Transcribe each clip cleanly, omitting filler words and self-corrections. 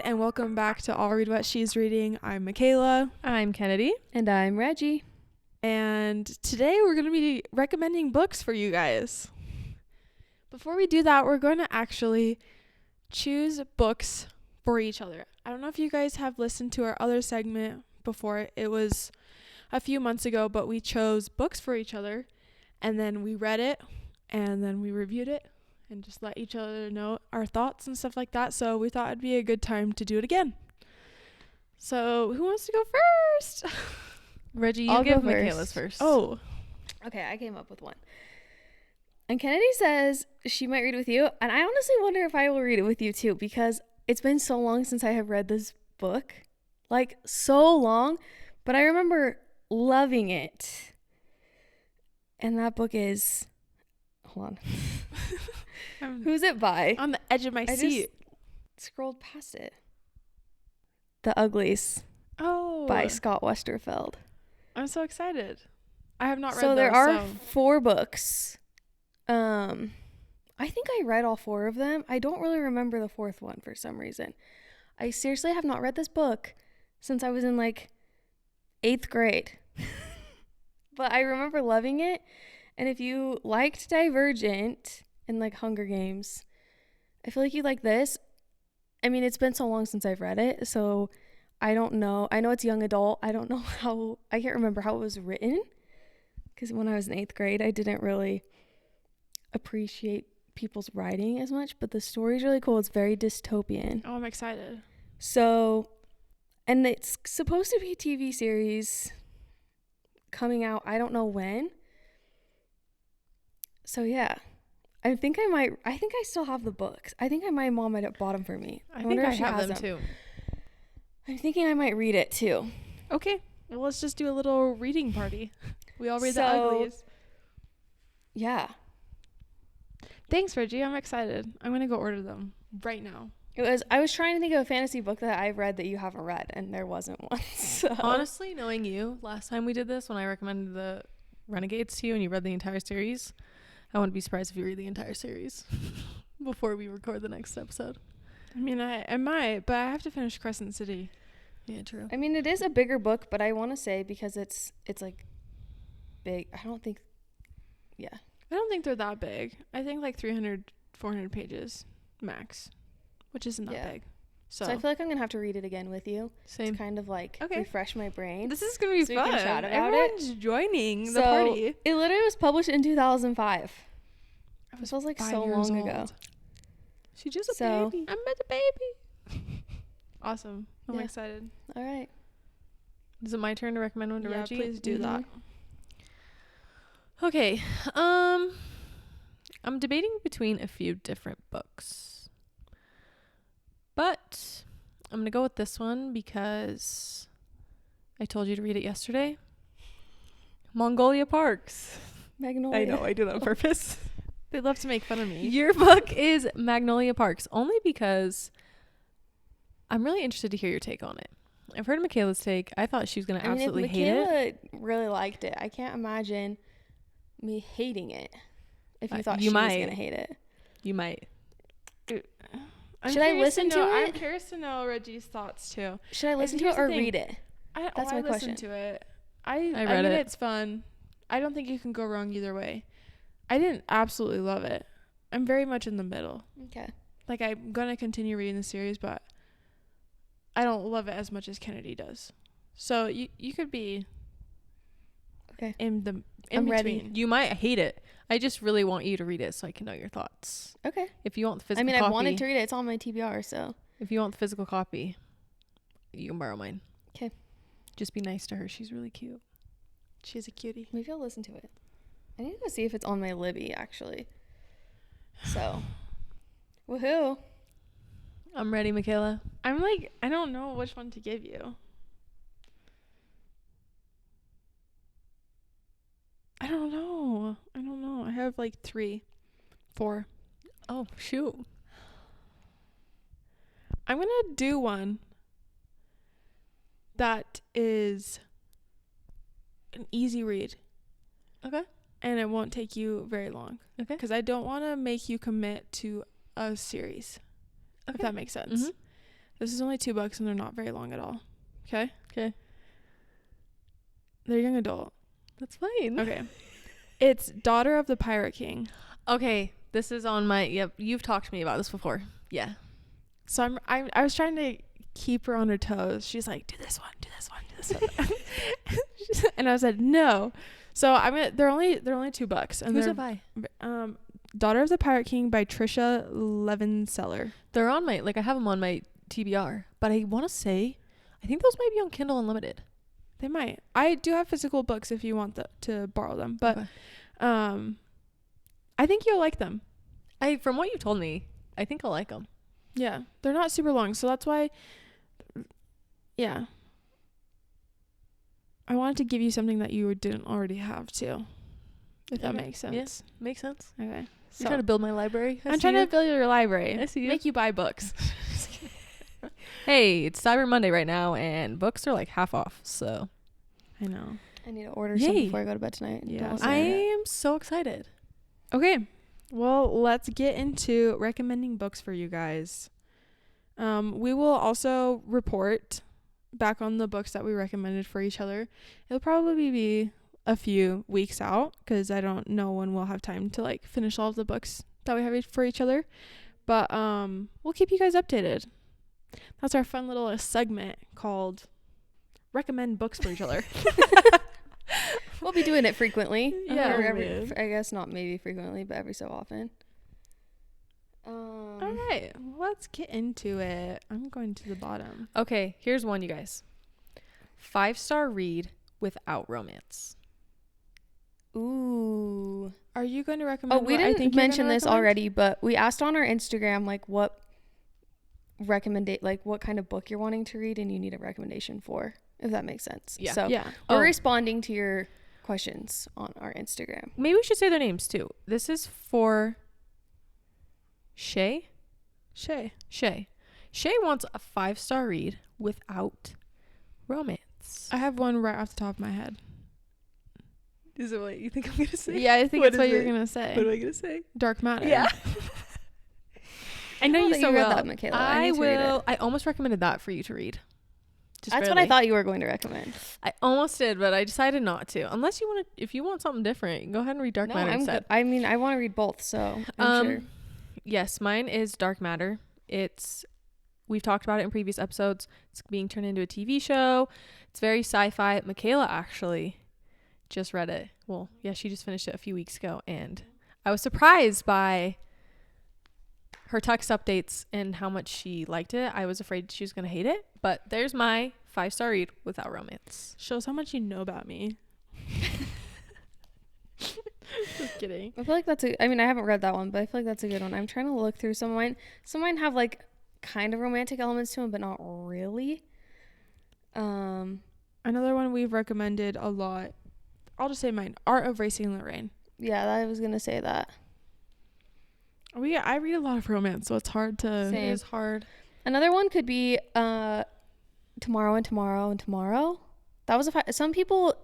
and welcome back to I'll Read What She's Reading. I'm Michaela. I'm Kennedy. And I'm Reggie. And today we're going to be recommending books for you guys. Before we do that, we're going to actually choose books for each other. I don't know if you guys have listened to our other segment before. It was a few months ago, but we chose books for each other, and then we read it, and then we reviewed it, and just let each other know our thoughts and stuff like that. So we thought it'd be a good time to do it again. So who wants to go first? Reggie, you I'll give go first. Michaela's first. Oh, Okay, I came up with one. And Kennedy says she might read it with you. And I honestly wonder if I will read it with you too, because it's been so long since I have read this book. Like, so long. But I remember loving it. And that book is... Hold on. Who's it by? on the edge of my seat. Just scrolled past it. The Uglies Oh, by Scott Westerfeld. I'm so excited. I have not read So those. there are 4 books. I think I read all 4 of them. I don't really remember the 4th one for some reason. I seriously have not read this book since I was in like 8th grade. But I remember loving it. And if you liked Divergent and like Hunger Games, I feel like you like this. I mean, it's been so long since I've read it, so I don't know. I know it's young adult. I don't know I can't remember how it was written, because when I was in 8th grade, I didn't really appreciate people's writing as much, but the story's really cool. It's very dystopian. Oh, I'm excited. So, and it's supposed to be a TV series coming out, I don't know when. So yeah, I think I still have the books. I think my mom might have bought them for me. I think wonder I if she have has them too. I'm thinking I might read it too. Okay, well, let's just do a little reading party. We all read the So- Uglies. Yeah. Thanks, Reggie. I'm excited. I'm going to go order them right now. I was trying to think of a fantasy book that I've read that you haven't read, and there wasn't one. So Honestly, knowing you, last time we did this, when I recommended the Renegades to you and you read the entire series, I wouldn't be surprised if you read the entire series before we record the next episode. I mean, I might, but I have to finish Crescent City. Yeah, true. I mean, it is a bigger book, but I want to say because it's like big. I don't think they're that big. I think like 300, 400 pages max, which isn't that big. So I feel like I'm going to have to read it again with you Same. to kind of like Okay. refresh my brain. this is going to be So we fun. can chat about Everyone's joining the So, party. It literally was published in 2005. This was like 5 so years long ago. old. She's just a So- baby. I'm a baby. Awesome. I'm Yeah. excited. All right. Is it my turn to recommend one to Yeah, Reggie? please do that. Okay. I'm debating between a few different books, but I'm gonna go with this one because I told you to read it yesterday. Mongolia Parks. Magnolia. I know, I do that on purpose. They love to make fun of me. Your book is Magnolia Parks, only because I'm really interested to hear your take on it. I've heard Michaela's take. I thought she was going to absolutely if hate it. Michaela really liked it, I can't imagine me hating it if you thought you she might. was going to hate it. You might. Should I listen to I'm it? curious to know Reggie's thoughts too. Should I listen to here's it the or thing. read it? That's my I question. listened to it. I read mean, it. it's fun. I don't think you can go wrong either way. I didn't absolutely love it. I'm very much in the middle. Okay. Like, I'm going to continue reading the series, but I don't love it as much as Kennedy does. So you could be Okay. in I'm between. ready. You might hate it. I just really want you to read it so I can know your thoughts. Okay. If you want the physical I mean, copy, I wanted to read it. It's on my TBR, so. if you want the physical copy, you can borrow mine. 'Kay. Just be nice to her. She's really cute. She's a cutie. Maybe I'll listen to it. I need to go see if it's on my Libby, actually. So. Woohoo. I'm ready, Michaela. I'm like, I don't know which one to give you. I don't know. I have like 3, 4. Oh, shoot. I'm going to do one that is an easy read. Okay. And it won't take you very long. Okay. Because I don't want to make you commit to a series. If Okay. that makes sense. Mhm. This is only 2 books and they're not very long at all. Okay? Okay. They're young adult. That's fine. Okay. It's Daughter of the Pirate King. Okay. This is on my, yep, you've talked to me about this before. Yeah. So I was trying to keep her on her toes. She's like, do this one, do this one, do this one. And I said, no. So they're only 2 books. And Who's they're it by? Daughter of the Pirate King by Tricia Levenseller. They're on my, like, I have them on my TBR, but I want to say, I think those might be on Kindle Unlimited. They might. I do have physical books if you want to borrow them, but Okay. I think you'll like them. From what you told me, I think I'll like them. Yeah, they're not super long, so that's why. Yeah, I wanted to give you something that you didn't already have too, if that Okay. makes sense. Yeah, makes sense. Okay, You're trying to build my library. I'm trying to build your library. I see you. Make you buy books. Hey, it's Cyber Monday right now, and books are like half off. So I know. I need to order some Yay. before I go to bed tonight. Yeah. Don't listen I to it. am so excited. Okay, well, let's get into recommending books for you guys. We will also report back on the books that we recommended for each other. It'll probably be a few weeks out because I don't know when we'll have time to like finish all of the books that we have for each other. But we'll keep you guys updated. That's our fun little segment called Recommend Books for Each Other. We'll be doing it frequently. Yeah, Or we I guess not maybe frequently, but every so often. All right, let's get into it. I'm going to the bottom. Okay, here's one, you guys. 5-star read without romance. Ooh. Are you going to recommend? Oh, we what I didn't think you're mention gonna this recommend? already, but we asked on our Instagram like what kind of book you're wanting to read and you need a recommendation for, if that makes sense. Yeah. So Yeah. we're Oh. responding to your questions on our Instagram. Maybe we should say their names too. This is for Shay. Shay. Shay wants a 5-star read without romance. I have one right off the top of my head. Is it what you think I'm going to say? Yeah, I think What it's what is you're it? gonna say. What am I going to say? Dark Matter. Yeah. I know you that so read well. that, Michaela. I need to read it. will. I almost recommended that for you to read. Just That's what barely. I thought you were going to recommend. I almost did, but I decided not to. Unless you want to, if you want something different, you can go ahead and read Dark No, Matter I'm instead. good. I mean, I want to read both, so I'm sure. Yes, mine is Dark Matter. We've talked about it in previous episodes. It's being turned into a TV show. It's very sci-fi. Michaela actually just read it. Well, yeah, she just finished it a few weeks ago, and I was surprised by her text updates and how much she liked it. I was afraid she was going to hate it, but there's my 5-star read without romance. Shows how much you know about me. Just kidding. I feel like I mean, I haven't read that one, but I feel like that's a good one. I'm trying to look through some of mine. Some of mine have like kind of romantic elements to them, but not really. Another one we've recommended a lot. I'll just say mine. Art of Racing in the Rain. Yeah, I was gonna say that. I read a lot of romance, so it's hard to. Same. It is hard. Another one could be Tomorrow and Tomorrow and Tomorrow. That was some people.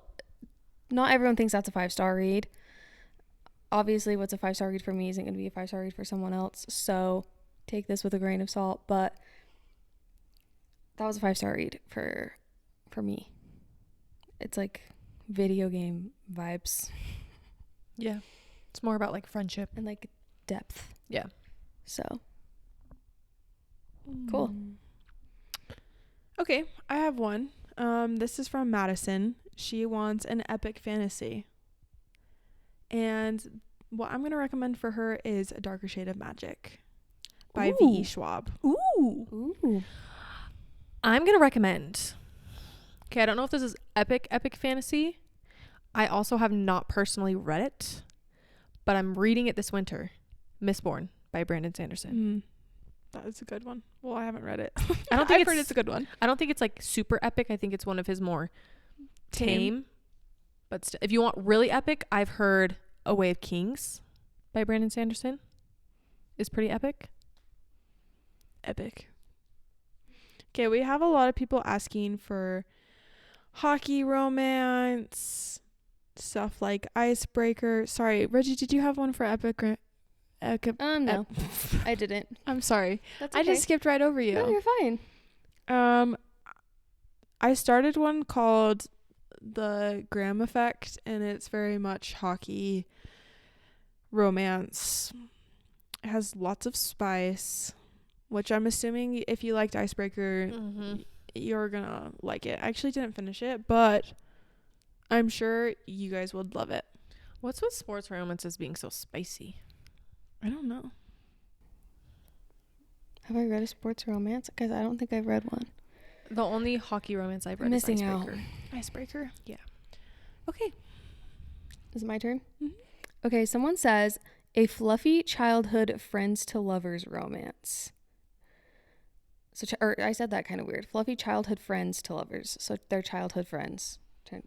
Not everyone thinks that's a 5-star read. Obviously, what's a 5-star read for me isn't going to be a 5-star read for someone else. So take this with a grain of salt. But that was a 5-star read for me. It's like video game vibes Yeah. It's more about like friendship. and like depth. Yeah. So cool. Okay, I have one. This is from Madison. She wants an epic fantasy. And what I'm going to recommend for her is A Darker Shade of Magic by V.E Schuab. Ooh. I'm going to recommend. Okay, I don't know if this is epic fantasy. I also have not personally read it, but I'm reading it this winter. Mistborn by Brandon Sanderson. That is a good one. Well, I haven't read it. I don't think I've heard it's a good one. I don't think it's like super epic. I think it's one of his more tame. But if you want really epic, I've heard A Way of Kings by Brandon Sanderson is pretty epic. Epic. Okay, we have a lot of people asking for hockey romance, stuff like Icebreaker. Sorry, Reggie, did you have one for epic? No, I didn't. I'm sorry. That's okay. I just skipped right over you. No, you're fine. I started one called The Graham Effect, and it's very much hockey romance. It has lots of spice, which I'm assuming if you liked Icebreaker, you're gonna like it. I actually didn't finish it, but I'm sure you guys would love it. What's with sports romances being so spicy? I don't know. Have I read a sports romance? Because I don't think I've read one. The only hockey romance I've read Missing is out. Icebreaker? Yeah. Okay. Is it my turn? Mhm. Okay, someone says, a fluffy childhood friends to lovers romance. So, or I said that kind of weird. Fluffy childhood friends to lovers. So they're childhood friends.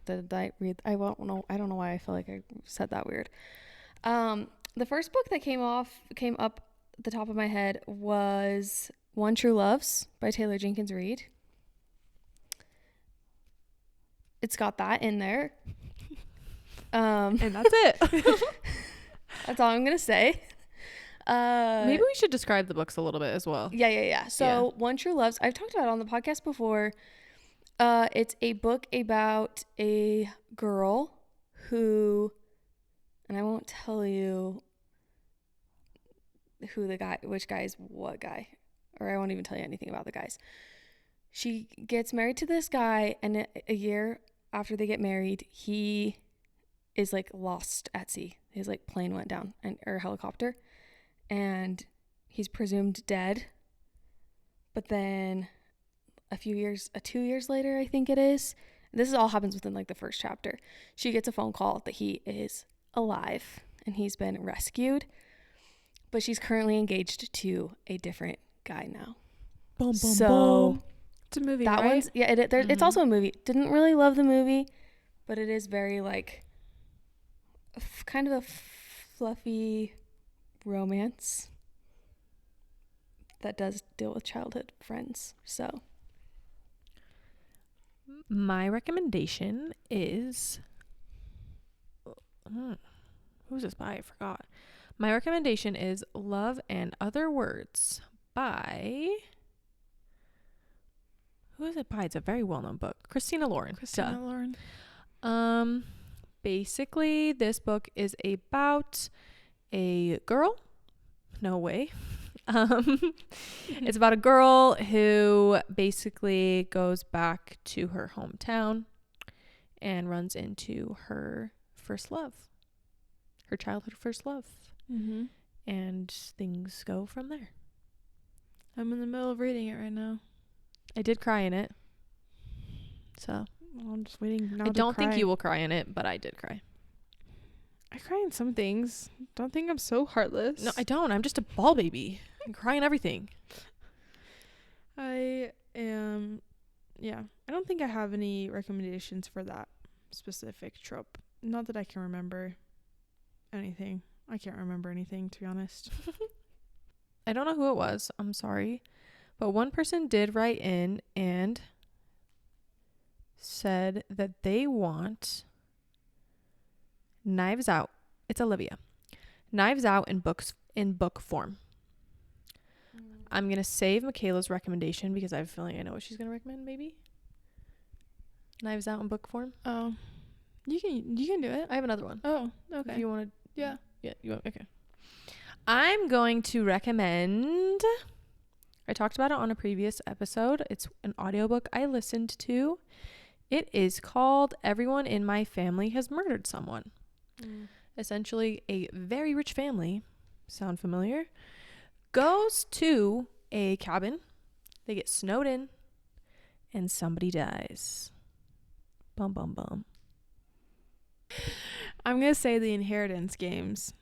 Did I read? I won't know. I don't know why I feel like I said that weird. The first book that came up at the top of my head was One True Loves by Taylor Jenkins Reid. It's got that in there. And that's it. That's all I'm gonna say. Maybe we should describe the books a little bit as well. Yeah. So One True Loves, I've talked about it on the podcast before. It's a book about a girl who, and I won't tell you which guy is what guy, or I won't even tell you anything about the guys. She gets married to this guy, and a year after they get married, he is like lost at sea. His like plane went down, or helicopter, and he's presumed dead. But then 2 years later, I think it is, this all happens within like the first chapter, she gets a phone call that he is alive and he's been rescued, but she's currently engaged to a different guy now. Boom, boom, So boom. It's a movie, that right? one's it's also a movie. Didn't really love the movie, but it is very like kind of a fluffy romance that does deal with childhood friends. So My recommendation is who's this by? I forgot. My recommendation is Love and Other Words by, who is it by? It's a very well-known book. Christina Lauren. Christina Lauren. Basically this book is about a girl. No way. It's about a girl who basically goes back to her hometown and runs into her first love, her childhood first love, and things go from there. I'm in the middle of reading it right now. I did cry in it, so Well, I'm just waiting now. I don't think you will cry in it, but I did cry. I cry in some things. Don't think I'm so heartless. No, I don't. I'm just a ball baby. I cry in everything. I am, yeah. I don't think I have any recommendations for that specific trope. Not that I can remember anything. I can't remember anything, to be honest. I don't know who it was. I'm sorry. But one person did write in and said that they want Knives Out. It's Olivia. Knives Out in book form. I'm going to save Michaela's recommendation because I have a feeling I know what she's going to recommend, maybe. Knives Out in book form. Oh. You can do it. I have another one. Oh, okay. If you want to. Yeah. Yeah, you want. Okay. I'm going to recommend, I talked about it on a previous episode. It's an audiobook I listened to. It is called Everyone in My Family Has Murdered Someone. Essentially, a very rich family, sound familiar, goes to a cabin. They get snowed in, and somebody dies. Bum, bum, bum. I'm going to say The Inheritance Games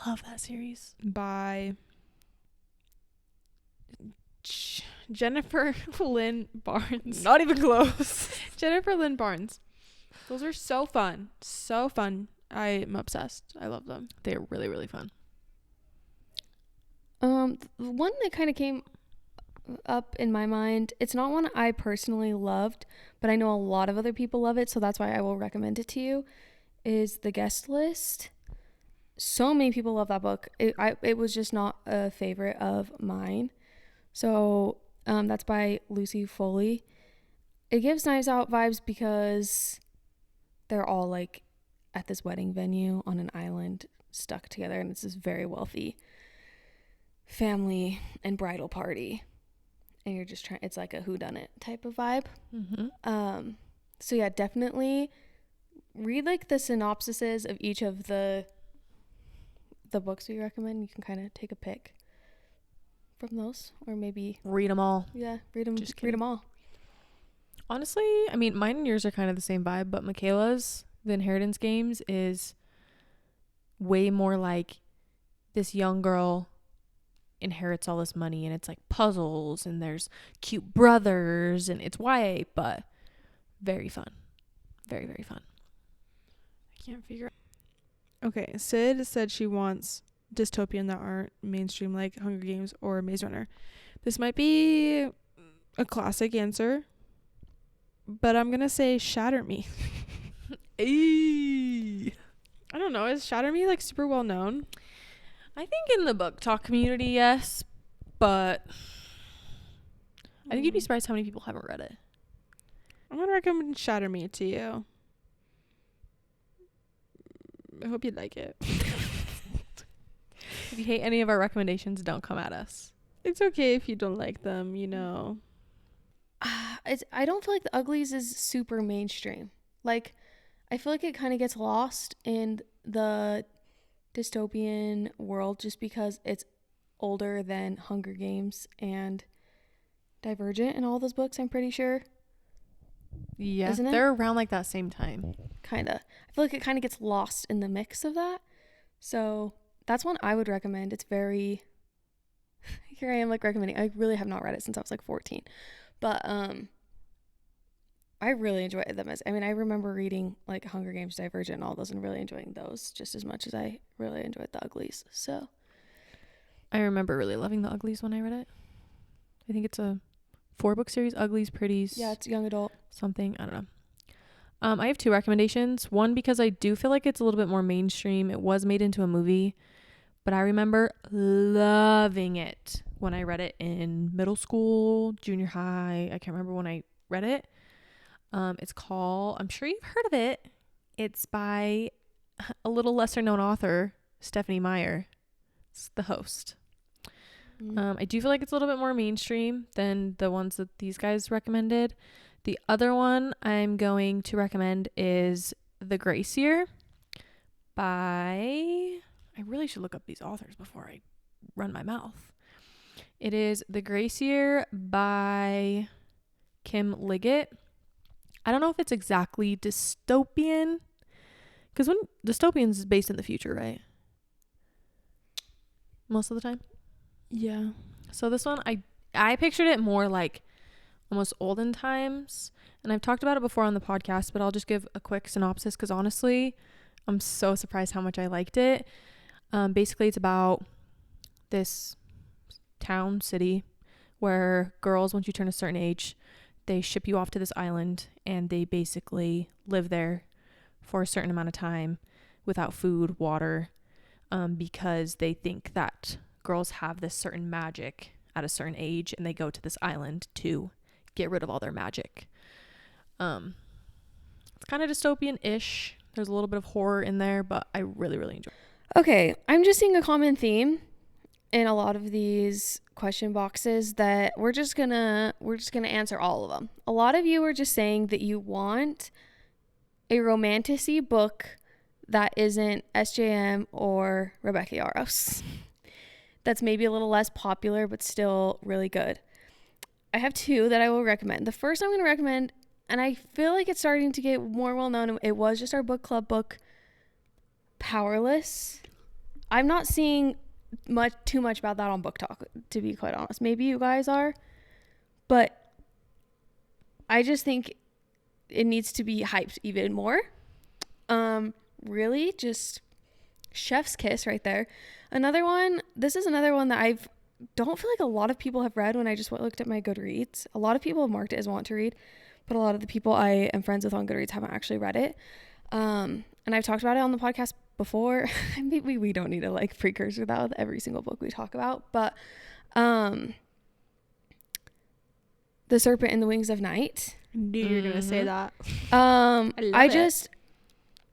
Love that series. by Jennifer Lynn Barnes. Not even close. Jennifer Lynn Barnes. Those are so fun. So fun. I'm obsessed. I love them. They're really, really fun. One that kind of came up in my mind, it's not one I personally loved, but I know a lot of other people love it, so that's why I will recommend it to you, is The Guest List. So many people love that book. It was just not a favorite of mine. So That's by Lucy Foley. It gives Knives Out vibes because they're all like at this wedding venue on an island stuck together, and it's this very wealthy family and bridal party, and you're just trying, it's like a whodunit type of vibe. So yeah, definitely read like the synopsises of each of the books we recommend. You can kind of take a pick from those, or maybe read them all. Yeah, read them all. Honestly, I mean, mine and yours are kind of the same vibe, but Michaela's The Inheritance Games is way more like this young girl inherits all this money, and it's like puzzles, and there's cute brothers, and it's YA, but very fun. Very, very fun. I can't figure out. Okay, Sid said she wants dystopian that aren't mainstream like Hunger Games or Maze Runner. This might be a classic answer, but I'm gonna say Shatter Me. Eee. I don't know, is Shatter Me like super well known? I think in the book talk community, yes, but I think you'd be surprised how many people haven't read it. I'm gonna recommend Shatter Me to you. I hope you like it. If you hate any of our recommendations, don't come at us. It's okay if you don't like them, you know. I don't feel like The Uglies is super mainstream. Like, I feel like it kind of gets lost in the dystopian world just because it's older than Hunger Games and Divergent and all those books, I'm pretty sure. Yeah, isn't it? They're around like that same time. Kind of. I feel like it kind of gets lost in the mix of that. So that's one I would recommend. It's very... Here I am like recommending. I really have not read it since I was like 14. But I really enjoyed them. I remember reading like Hunger Games, Divergent, and all those, and really enjoying those just as much as I really enjoyed The Uglies. So I remember really loving The Uglies when I read it. I think it's a 4-book series. Uglies, Pretties. yeah, it's young adult. Something. I don't know. I have 2 recommendations. One, because I do feel like it's a little bit more mainstream. It was made into a movie, but I remember loving it when I read it in middle school, junior high. I can't remember when I read it. It's called, I'm sure you've heard of it. It's by a little lesser known author, Stephenie Myer. It's the host. I do feel like it's a little bit more mainstream than the ones that these guys recommended. The other one I'm going to recommend is The Gracier by... I really should look up these authors before I run my mouth. It is The Gracier by Kim Liggett. I don't know if it's exactly dystopian, because when dystopian is based in the future, right? Most of the time. Yeah. So this one, I pictured it more like almost olden times, and I've talked about it before on the podcast, but I'll just give a quick synopsis because honestly, I'm so surprised how much I liked it. Basically, it's about this city where girls, once you turn a certain age, they ship you off to this island, and they basically live there for a certain amount of time without food, water, because they think that girls have this certain magic at a certain age, and they go to this island to get rid of all their magic. It's kind of dystopian-ish. There's a little bit of horror in there, but I really, really enjoy it. Okay, I'm just seeing a common theme in a lot of these question boxes that we're just gonna answer all of them. A lot of you are just saying that you want a romantasy book that isn't SJM or Rebecca Yarros. That's maybe a little less popular, but still really good. I have 2 that I will recommend. The first I'm going to recommend, and I feel like it's starting to get more well known. It was just our book club book, Powerless. I'm not seeing too much about that on Book Talk, to be quite honest. Maybe you guys are, but I just think it needs to be hyped even more. Really, just chef's kiss right there. This is another one that I don't feel like a lot of people have read. When I just looked at my Goodreads, a lot of people have marked it as want to read, but a lot of the people I am friends with on Goodreads haven't actually read it. And I've talked about it on the podcast before. Maybe we don't need to like precursor that with every single book we talk about, but The Serpent and the Wings of Night. I knew you were going to say that.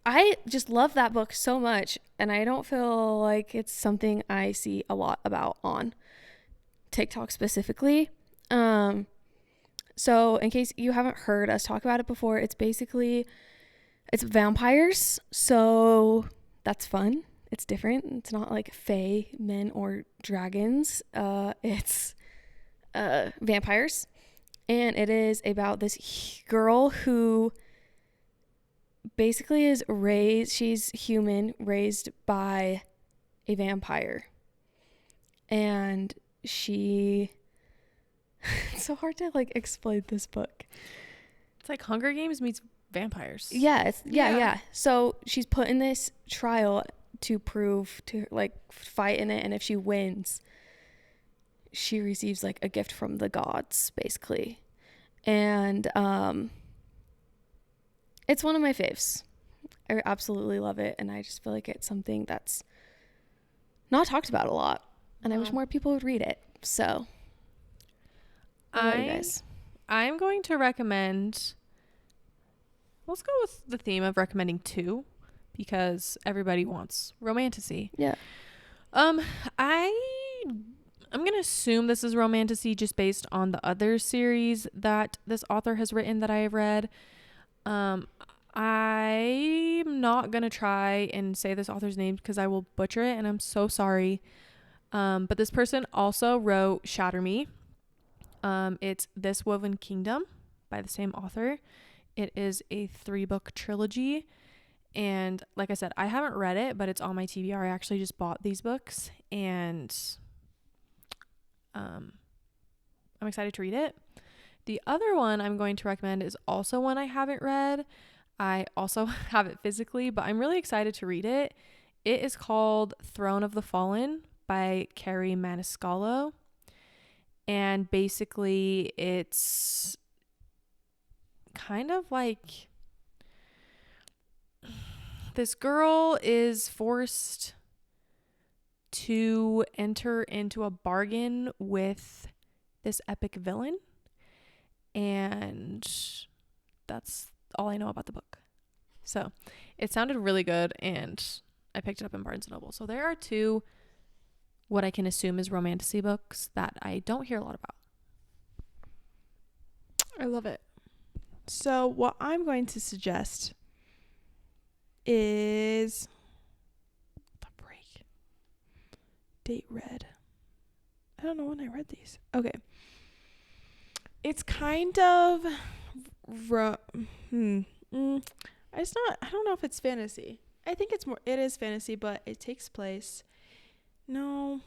I just love that book so much, and I don't feel like it's something I see a lot about on TikTok specifically. So in case you haven't heard us talk about it before, it's vampires. So that's fun. It's different. It's not like fae, men, or dragons. It's vampires. And it is about this girl who basically is she's human, raised by a vampire. And it's so hard to like explain this book. It's like Hunger Games meets vampires. Yeah. So she's put in this trial to fight in it, and if she wins, she receives like a gift from the gods, basically. And it's one of my faves. I absolutely love it, and I just feel like it's something that's not talked about a lot, and I wish more people would read it. So what about you guys? I'm going to recommend, let's go with the theme of recommending 2, because everybody wants romantasy. Yeah. I'm going to assume this is romantasy just based on the other series that this author has written that I have read. I'm not going to try and say this author's name because I will butcher it, and I'm so sorry. But this person also wrote Shatter Me. It's This Woven Kingdom by the same author. It is a 3-book trilogy. And like I said, I haven't read it, but it's on my TBR. I actually just bought these books, and I'm excited to read it. The other one I'm going to recommend is also one I haven't read. I also have it physically, but I'm really excited to read it. It is called Throne of the Fallen by Kerri Maniscalco. And basically it's kind of like this girl is forced to enter into a bargain with this epic villain, and that's all I know about the book. So it sounded really good, and I picked it up in Barnes & Noble. So there are 2 what I can assume is romantasy books that I don't hear a lot about. I love it. So what I'm going to suggest is The Break. Date read. I don't know when I read these. Okay. It's kind of I don't know if it's fantasy. I think it is fantasy, but it takes place. No.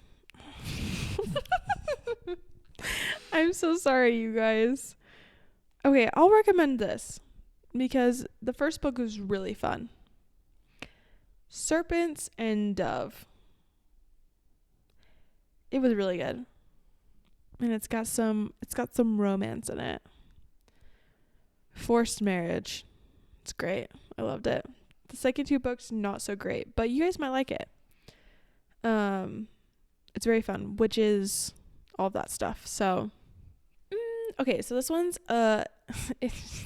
I'm so sorry, you guys. Okay, I'll recommend this because the first book was really fun. Serpents and Dove. It was really good. And it's got some romance in it. Forced marriage. It's great. I loved it. The second 2 books, not so great, but you guys might like it. It's very fun, which is all of that stuff. So, okay, so this one's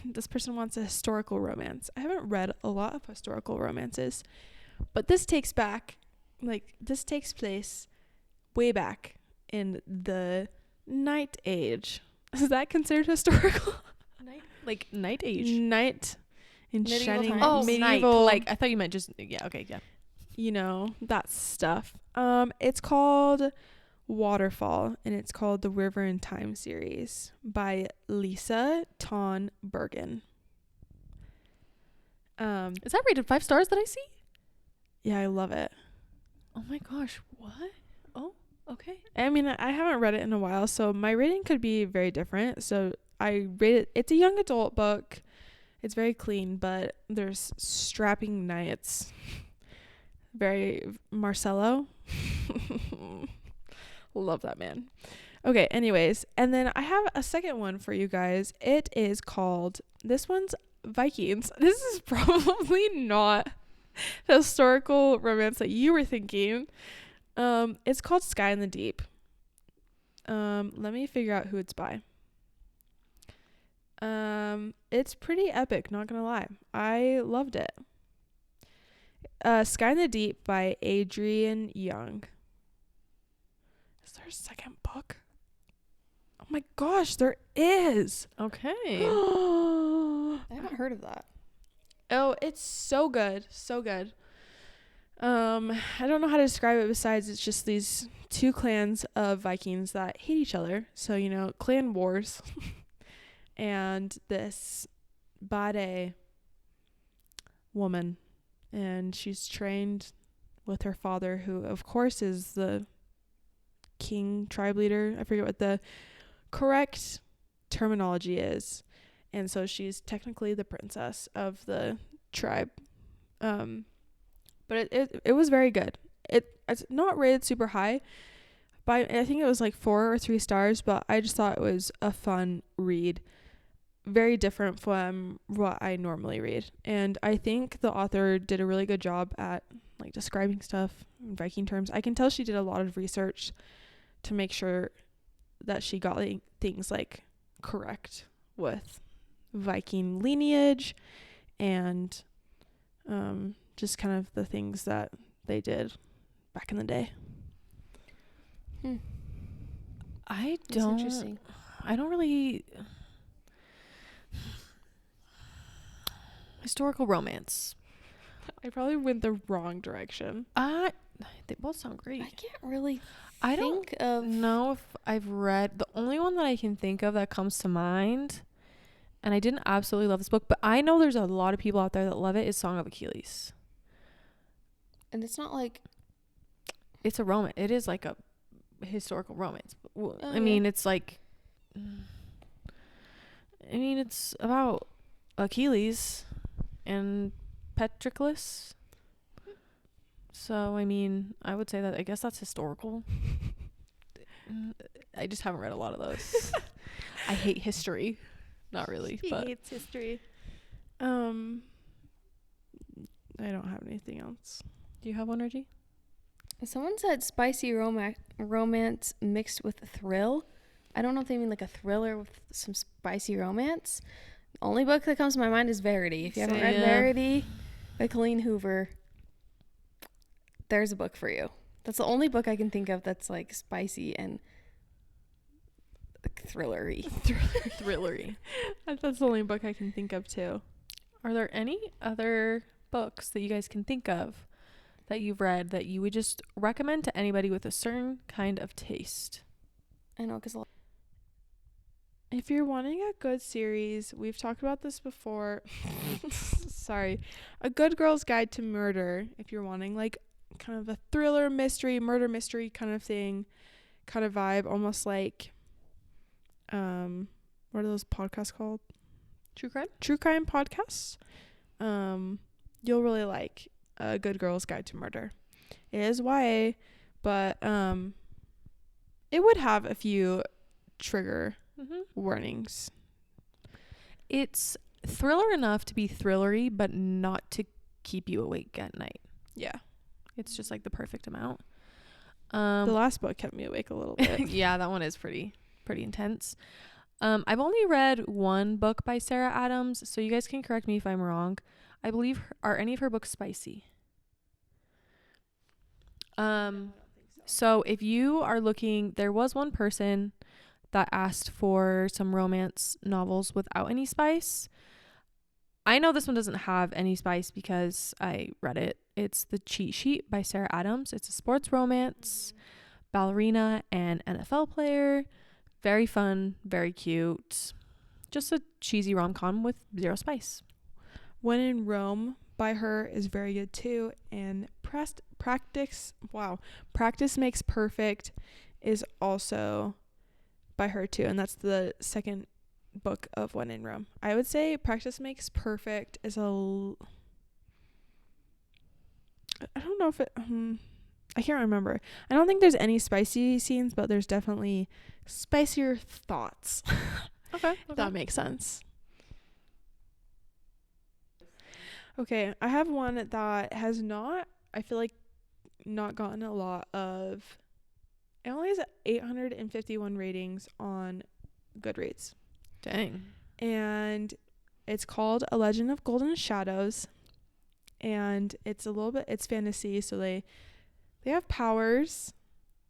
this person wants a historical romance. I haven't read a lot of historical romances, but this takes place way back in the Night Age. Is that considered historical? Night Age. Night in Medieval shining times. Oh, medieval. night. Like I thought you meant just okay. You know, that stuff. It's called Waterfall, and it's called the River and Time series by Lisa Ton Bergen. Is that rated 5 stars that I see? Yeah, I love it. Oh my gosh, what? Oh, okay. I mean, I haven't read it in a while, so my rating could be very different. So I rate it. It's a young adult book. It's very clean, but there's strapping knights. Very Marcello. Love that man. Okay, anyways, and then I have a second one for you guys. It is called, this one's Vikings. This is probably not the historical romance that you were thinking. It's called Sky in the Deep. Let me figure out who it's by. It's pretty epic, not gonna lie. I loved it. Sky in the Deep by Adrian Young. Is there a second book? Oh my gosh, there is. Okay. I haven't heard of that. Oh, it's so good. So good. I don't know how to describe it besides it's just these two clans of Vikings that hate each other. So, you know, clan wars. And this Bade woman. And she's trained with her father, who, of course, is the king tribe leader. I forget what the correct terminology is. And so she's technically the princess of the tribe. But it was very good. It's not rated super high, but I think it was like 4 or 3 stars, but I just thought it was a fun read. Very different from what I normally read. And I think the author did a really good job at like describing stuff in Viking terms. I can tell she did a lot of research to make sure that she got things like correct with Viking lineage and just kind of the things that they did back in the day. I That's interesting. don't really historical romance. I probably went the wrong direction. They both sound great. I can't really I don't think of know if I've read, the only one that I can think of that comes to mind, and I didn't absolutely love this book, but I know there's a lot of people out there that love it, is Song of Achilles. and it's not like It's a romance. It is like a historical romance. Oh, I mean, it's like, it's about Achilles and Patroclus. So, I mean, I would say that, I guess that's historical. I just haven't read a lot of those. I hate history. Not really, She but hates history. I don't have anything else. do you have one, Reggie? someone said spicy romance mixed with thrill. I don't know if they mean like a thriller with some spicy romance. The only book that comes to my mind is Verity. If you haven't read Verity by Colleen Hoover, there's a book for you. That's the only book I can think of that's like spicy and like, thrillery. Thrillery. That's the only book I can think of too. Are there any other books that you guys can think of that you've read that you would just recommend to anybody with a certain kind of taste? I know, because If you're wanting a good series, we've talked about this before. Sorry. A Good Girl's Guide to Murder. If you're wanting like kind of a thriller mystery, murder mystery kind of thing, kind of vibe, almost like what are those podcasts called? True crime podcasts. You'll really like A Good Girl's Guide to Murder. It is YA, but it would have a few trigger warnings. It's thriller enough to be thrillery, but not to keep you awake at night. Yeah. It's just like the perfect amount. The last book kept me awake a little bit. Yeah, that one is pretty intense. I've only read one book by Sarah Adams, so you guys can correct me if I'm wrong. I believe are any of her books spicy? So if you are looking, there was one person that asked for some romance novels without any spice. I know this one doesn't have any spice because I read it. It's The Cheat Sheet by Sarah Adams. It's a sports romance, ballerina and NFL player. Very fun, very cute. Just a cheesy rom-com with zero spice. When in Rome by her is very good too. And Practice Makes Perfect is also by her too. And that's the second book of When in Rome. I would say Practice Makes Perfect is I don't know if it I can't remember. I don't think there's any spicy scenes, but there's definitely spicier thoughts. Okay. If that makes sense. Okay, I have one that has not, I feel like, not gotten a lot of. It only has 851 ratings on Goodreads. Dang. and it's called A Legend of Golden Shadows, and it's fantasy, so they have powers,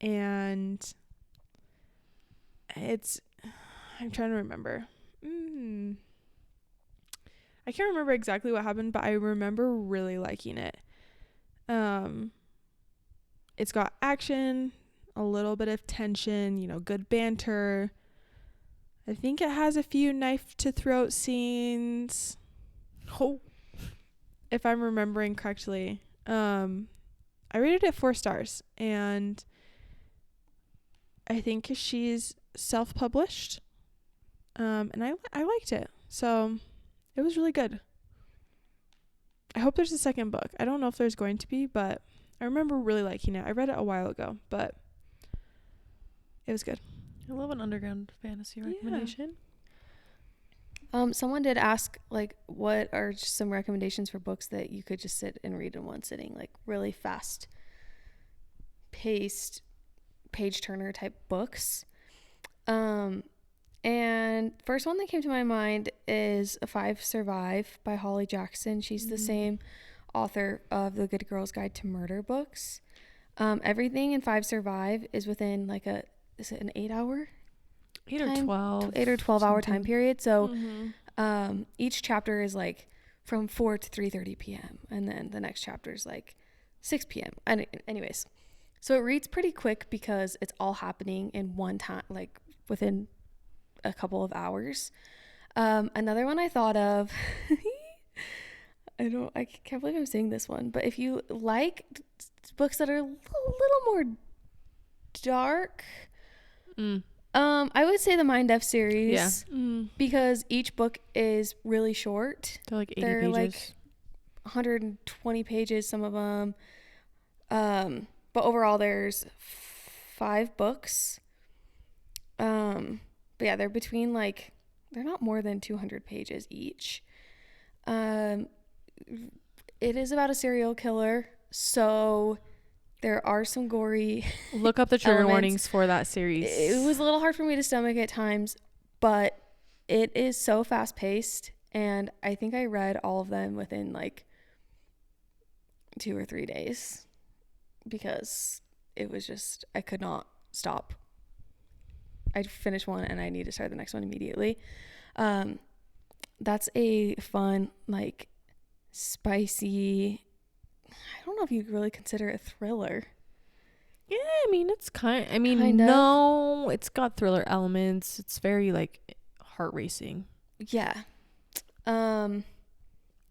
and I'm trying to remember. I can't remember exactly what happened, but I remember really liking it. It's got action, a little bit of tension, good banter. I think it has a few knife to throat scenes. Oh, if I'm remembering correctly. I rated it 4 stars, and I think she's self-published. And I liked it. So it was really good. I hope there's a second book. I don't know if there's going to be, but I remember really liking it. I read it a while ago, but it was good. I love an underground fantasy recommendation. Someone did ask, like, what are just some recommendations for books that you could just sit and read in one sitting, like really fast paced page turner type books. And first one that came to my mind is 5 Survive by Holly Jackson. She's the same author of the Good Girl's Guide to Murder books. Everything in 5 Survive is within like is it an 8 hour? 8 or 12. 8 or 12 hour time something. period. So each chapter is like from 4 to 3:30 p.m. and then the next chapter is like 6 p.m. And anyways, so it reads pretty quick because it's all happening in one time, like within a couple of hours. Another one I thought of, I can't believe I'm saying this one, but if you like books that are a little more dark, I would say the Mind F series, because each book is really short. They're like 80 They're pages. like 120 pages, some of them. But overall, there's 5 books. But yeah, they're between they're not more than 200 pages each. It is about a serial killer, so there are some gory Look up the trigger elements. warnings for that series. It was a little hard for me to stomach at times, but it is so fast paced, and I think I read all of them within 2 or 3 days because it was just, I could not stop. I finished one and I need to start the next one immediately. That's a fun, spicy, I don't know if you really consider it a thriller. Yeah, I mean, it's kind of. No, it's got thriller elements. It's very heart racing. Yeah. Do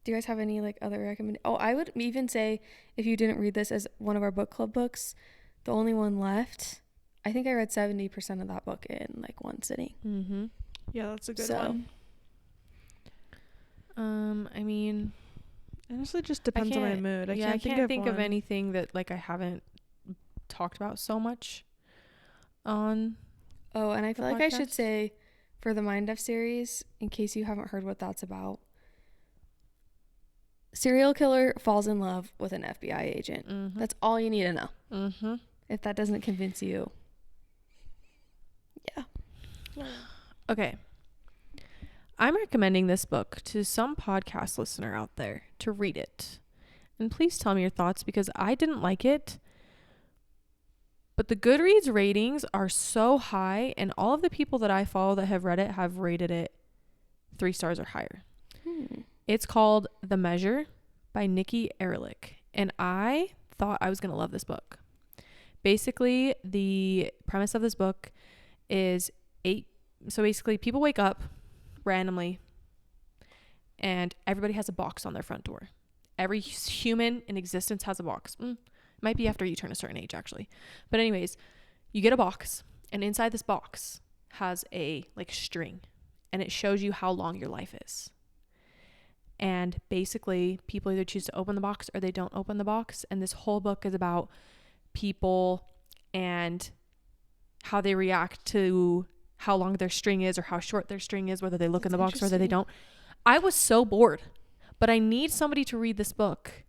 you guys have any other recommendations? Oh, I would even say if you didn't read this as one of our book club books, the only one left, I think I read 70% of that book in one sitting. Mm-hmm. Yeah, that's a good one. I mean, honestly, just depends on my mood. I can't think of anything that I haven't talked about so much on. Oh, and I feel like podcast. I should say for the Mind F series, in case you haven't heard what that's about, serial killer falls in love with an FBI agent. Mm-hmm. That's all you need to know. Mm-hmm. If that doesn't convince you. Yeah. Okay. I'm recommending this book to some podcast listener out there to read it. And please tell me your thoughts because I didn't like it. But the Goodreads ratings are so high, and all of the people that I follow that have read it have rated it 3 stars or higher. It's called The Measure by Nikki Erlich, and I thought I was going to love this book. Basically, the premise of this book is people wake up randomly, and everybody has a box on their front door. Every human in existence has a box. Might be after you turn a certain age, actually. But anyways, you get a box, and inside this box has a string, and it shows you how long your life is. And basically, people either choose to open the box or they don't open the box. And this whole book is about people and how they react to how long their string is or how short their string is, whether they look in the box or whether they don't. I was so bored, but I need somebody to read this book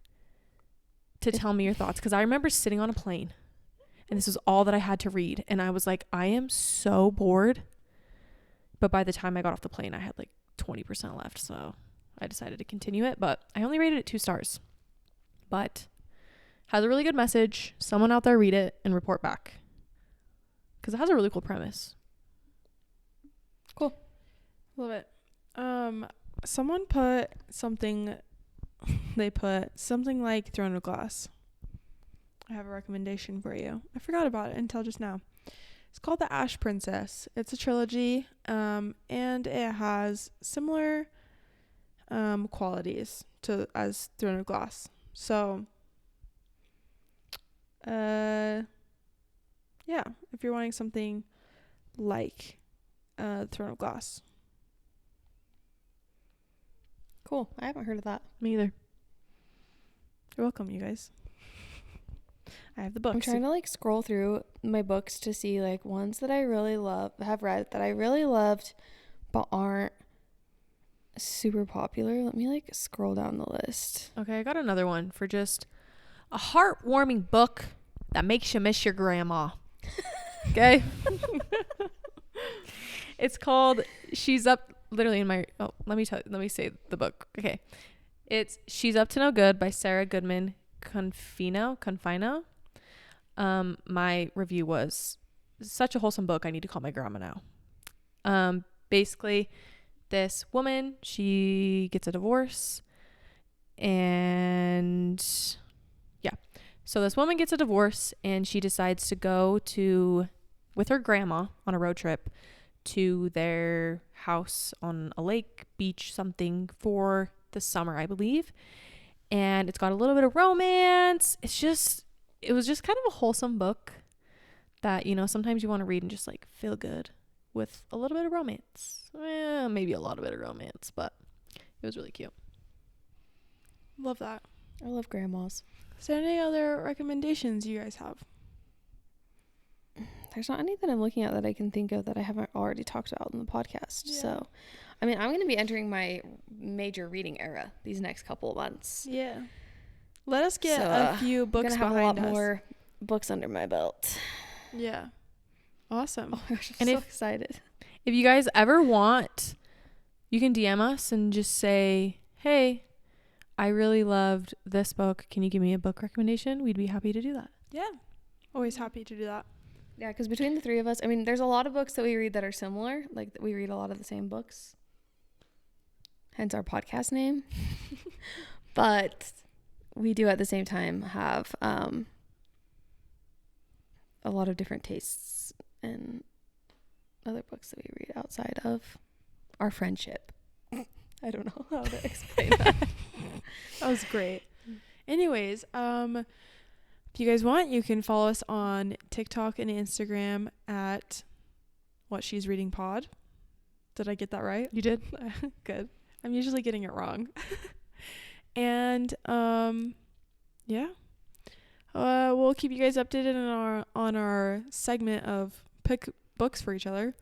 to tell me your thoughts, because I remember sitting on a plane and this was all that I had to read, and I was like, I am so bored. But by the time I got off the plane, I had 20% left, so I decided to continue it, but I only rated it 2 stars. But has a really good message. Someone out there read it and report back, because it has a really cool premise. Cool. Love it. Someone put something, they put something like Throne of Glass. I have a recommendation for you. I forgot about it until just now. It's called The Ash Princess. It's a trilogy, and it has similar qualities as Throne of Glass. So, yeah, if you're wanting something like Throne of Glass. Cool. I haven't heard of that. Me either. You're welcome, you guys. I have the books. I'm trying to like scroll through my books to see like ones that I really have read that I really loved but aren't super popular. Let me like scroll down the list. Okay, I got another one for just a heartwarming book that makes you miss your grandma. Okay. It's called She's Up, literally in my, let me say the book. Okay. It's She's Up to No Good by Sarah Goodman Confino. My review was such a wholesome book. I need to call my grandma now. Basically this woman, she gets a divorce, and yeah. So this woman gets a divorce and she decides to go with her grandma on a road trip to their house on a lake, beach, something for the summer, I believe. And it's got a little bit of romance. It was just kind of a wholesome book that, sometimes you want to read and just like feel good with a little bit of romance. Maybe a lot of bit of romance, but it was really cute. Love that. I love grandmas. Is there any other recommendations you guys have? There's not any that I'm looking at that I can think of that I haven't already talked about in the podcast. Yeah. So, I mean, I'm going to be entering my major reading era these next couple of months. Yeah. Let us get a few books I'm gonna have behind a lot us. more books under my belt. Yeah. Awesome. Oh my gosh, I'm And so excited. If you guys ever want, you can DM us and just say, hey, I really loved this book. Can you give me a book recommendation? We'd be happy to do that. Yeah. Always happy to do that. Yeah, because between the three of us, I mean, there's a lot of books that we read that are similar. Like, we read a lot of the same books. Hence our podcast name. But we do at the same time have a lot of different tastes in other books that we read outside of our friendship. I don't know how to explain that. That was great. Anyways, if you guys want, you can follow us on TikTok and Instagram at What She's Reading Pod. Did I get that right? You did? Good. I'm usually getting it wrong. And yeah. We'll keep you guys updated on our segment of pick books for each other.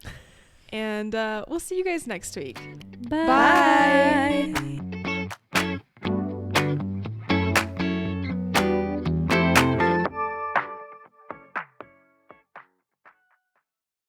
And we'll see you guys next week. Bye. Bye.